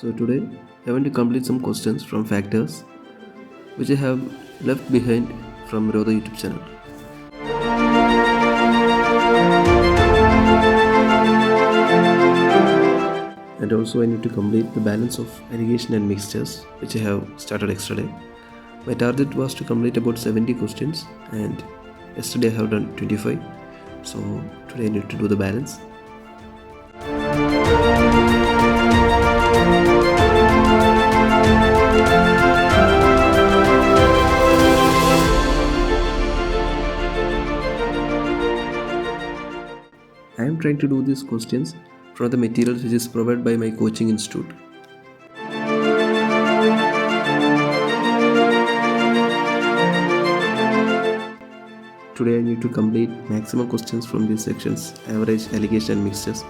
So today I want to complete some questions from factors which I have left behind from Rodha YouTube channel. And also I need to complete the balance of irrigation and mixtures which I have started yesterday. My target was to complete about 70 questions and yesterday I have done 25. So today I need to do the balance. I am trying to do these questions from the materials which is provided by my coaching institute. Today I need to complete maximum questions from these sections: average, allegation and mixtures.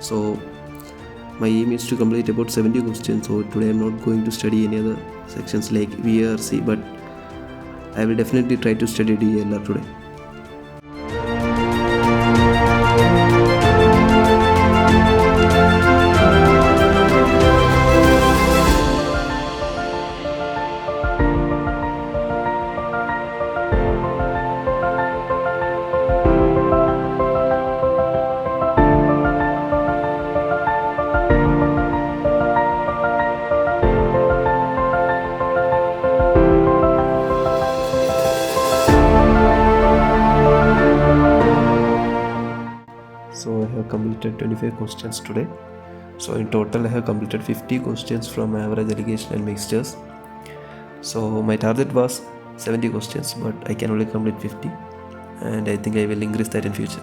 So my aim is to complete about 70 questions. So today I am not going to study any other sections like VRC, but I will definitely try to study DLR today. So I have completed 25 questions today. So in total I have completed 50 questions from average, allegation and mixtures. So my target was 70 questions, but I can only complete 50, and I think I will increase that in future.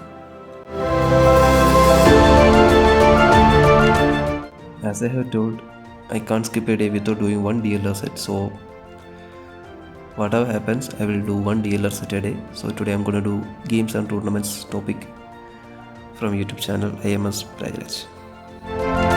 As I have told, I can't skip a day without doing one DLR set. So whatever happens, I will do one DLR set a day. So today I'm going to do games and tournaments topic from YouTube channel IIM Pragraj.